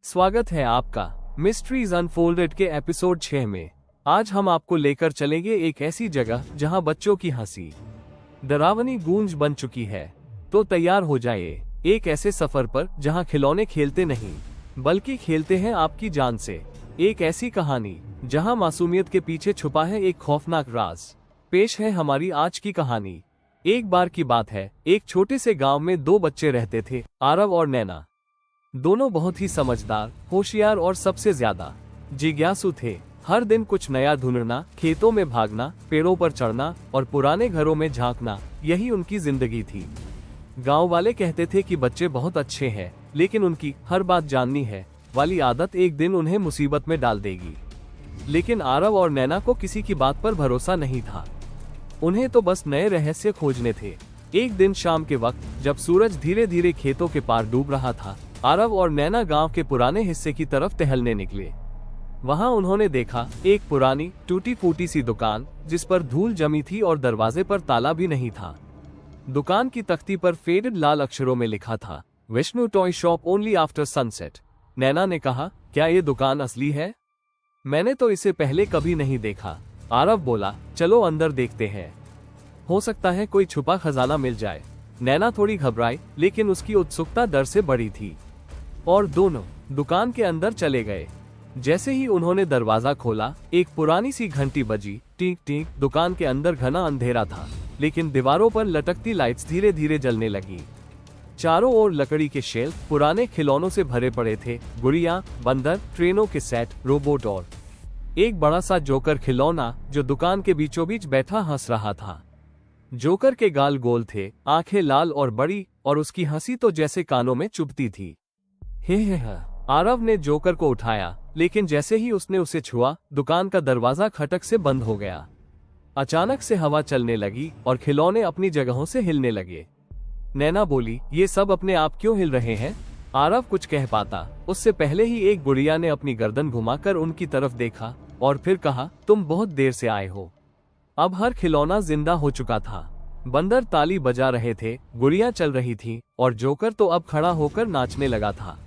स्वागत है आपका मिस्ट्रीज अनफोल्डेड के एपिसोड 6 में। आज हम आपको लेकर चलेंगे एक ऐसी जगह जहां बच्चों की हंसी डरावनी गूंज बन चुकी है। तो तैयार हो जाइए एक ऐसे सफर पर जहां खिलौने खेलते नहीं बल्कि खेलते हैं आपकी जान से। एक ऐसी कहानी जहां मासूमियत के पीछे छुपा है एक खौफनाक राज। पेश है हमारी आज की कहानी। एक बार की बात है, एक छोटे से गांव में दो बच्चे रहते थे, आरव और नैना। दोनों बहुत ही समझदार, होशियार और सबसे ज्यादा जिज्ञासु थे। हर दिन कुछ नया ढूंढना, खेतों में भागना, पेड़ों पर चढ़ना और पुराने घरों में झांकना, यही उनकी जिंदगी थी। गांव वाले कहते थे कि बच्चे बहुत अच्छे हैं, लेकिन उनकी हर बात जाननी है वाली आदत एक दिन उन्हें मुसीबत में डाल देगी। लेकिन आरव और नैना को किसी की बात पर भरोसा नहीं था। उन्हें तो बस नए रहस्य खोजने थे। एक दिन शाम के वक्त जब सूरज धीरे धीरे खेतों के पार डूब रहा था, आरव और नैना गांव के पुराने हिस्से की तरफ टहलने निकले। वहां उन्होंने देखा एक पुरानी टूटी फूटी सी दुकान जिस पर धूल जमी थी और दरवाजे पर ताला भी नहीं था। दुकान की तख्ती पर फेडेड लाल अक्षरों में लिखा था, Vishnu toy shop only after sunset. Naina ने कहा, क्या ये दुकान असली है? मैंने तो इसे पहले कभी नहीं देखा। आरव बोला, चलो अंदर देखते हैं, हो सकता है कोई छुपा खजाना मिल जाए। नैना थोड़ी घबराई, लेकिन उसकी उत्सुकता डर से बड़ी थी और दोनों दुकान के अंदर चले गए। जैसे ही उन्होंने दरवाजा खोला, एक पुरानी सी घंटी बजी, टीक टीक। दुकान के अंदर घना अंधेरा था, लेकिन दीवारों पर लटकती लाइट्स धीरे धीरे जलने लगी। चारों ओर लकड़ी के शेल्फ पुराने खिलौनों से भरे पड़े थे, गुड़िया, बंदर, ट्रेनों के सेट, रोबोट और एक बड़ा सा जोकर खिलौना जो दुकान के बीचों बीच बैठा हंस रहा था। जोकर के गाल गोल थे, आंखें लाल और बड़ी, और उसकी हंसी तो जैसे कानों में चुभती थी। हे। आरव ने जोकर को उठाया, लेकिन जैसे ही उसने उसे छुआ, दुकान का दरवाजा खटक से बंद हो गया। अचानक से हवा चलने लगी और खिलौने अपनी जगहों से हिलने लगे। नैना बोली, ये सब अपने आप क्यों हिल रहे हैं? आरव कुछ कह पाता, उससे पहले ही एक गुड़िया ने अपनी गर्दन घुमाकर उनकी तरफ देखा और फिर कहा, तुम बहुत देर से आए हो। अब हर खिलौना जिंदा हो चुका था। बंदर ताली बजा रहे थे, गुड़िया चल रही थी और जोकर तो अब खड़ा होकर नाचने लगा था।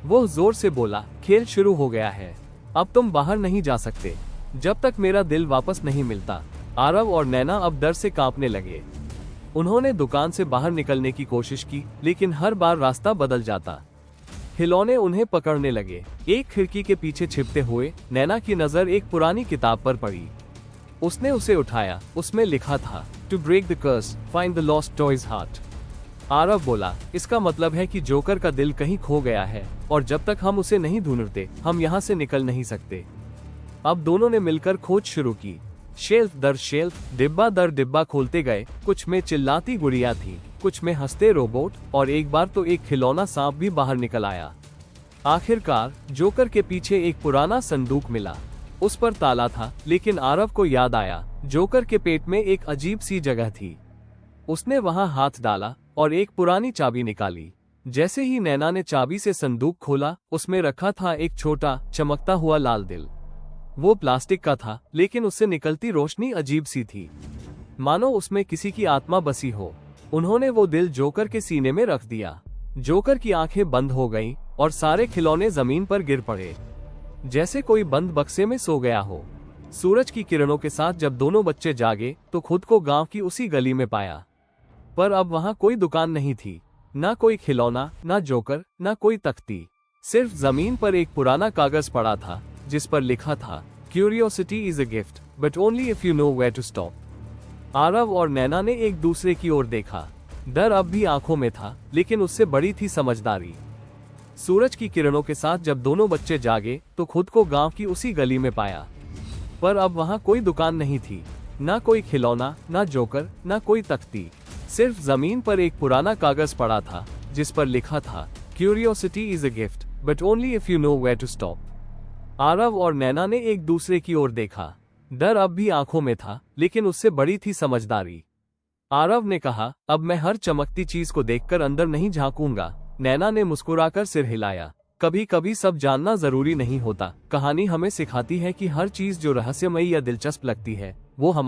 वो जोर से बोला, खेल शुरू हो गया है, अब तुम बाहर नहीं जा सकते जब तक मेरा दिल वापस नहीं मिलता। आरव और नैना अब डर से कांपने लगे। उन्होंने दुकान से बाहर निकलने की कोशिश की, लेकिन हर बार रास्ता बदल जाता। खिलौने उन्हें पकड़ने लगे। एक खिड़की के पीछे छिपते हुए नैना की नजर एक पुरानी किताब पर पड़ी। उसने उसे उठाया। उसमें लिखा था, to break the curse find the lost toys heart. Aarav बोला, इसका मतलब है कि जोकर का दिल कहीं खो गया है और जब तक हम उसे नहीं ढूंढते हम यहाँ से निकल नहीं सकते। अब दोनों ने मिलकर खोज शुरू की। शेल्फ दर शेल्फ, डिब्बा दर डिब्बा खोलते गए। कुछ में चिल्लाती गुड़िया थी, कुछ में हंसते रोबोट, और एक बार तो एक खिलौना सांप भी बाहर निकल आया। आखिरकार जोकर के पीछे एक पुराना संदूक मिला। उस पर ताला था, लेकिन आरव को याद आया, जोकर के पेट में एक अजीब सी जगह थी। उसने वहां हाथ डाला और एक पुरानी चाबी निकाली। जैसे ही नैना ने चाबी से संदूक खोला, उसमें रखा था एक छोटा चमकता हुआ लाल दिल। वो प्लास्टिक का था, लेकिन उससे निकलती रोशनी अजीब सी थी, मानो उसमें किसी की आत्मा बसी हो। उन्होंने वो दिल जोकर के सीने में रख दिया। जोकर की आंखें बंद हो गईं और सारे खिलौने जमीन पर गिर पड़े, जैसे कोई बंद बक्से में सो गया हो। सूरज की किरणों के साथ जब दोनों बच्चे जागे तो खुद को गांव की उसी गली में पाया। पर अब वहां कोई दुकान नहीं थी, ना कोई खिलौना, ना जोकर, ना कोई तख्ती। सिर्फ जमीन पर एक पुराना कागज पड़ा था जिस पर लिखा था, curiosity is a gift but only if you know where to stop. Aarav और नैना ने एक दूसरे की ओर देखा। डर अब भी आंखों में था, लेकिन उससे बड़ी थी समझदारी। सूरज की किरणों के साथ जब दोनों बच्चे जागे तो खुद को गांव की उसी गली में पाया। पर अब वहां कोई दुकान नहीं थी, ना कोई खिलौना, ना जोकर, ना कोई तख्ती। सिर्फ जमीन पर एक पुराना कागज पड़ा था जिस पर लिखा था, curiosity is a gift but only if you know where to stop. Aarav और नैना ने एक दूसरे की ओर देखा। डर अब भी आंखों में था, लेकिन उससे बड़ी थी समझदारी। आरव ने कहा, अब मैं हर चमकती चीज को देखकर अंदर नहीं झांकूंगा। नैना ने मुस्कुराकर सिर हिलाया। कभी कभी सब जानना जरूरी नहीं होता। कहानी हमें सिखाती है कि हर चीज जो रहस्यमयी या दिलचस्प लगती है वो हम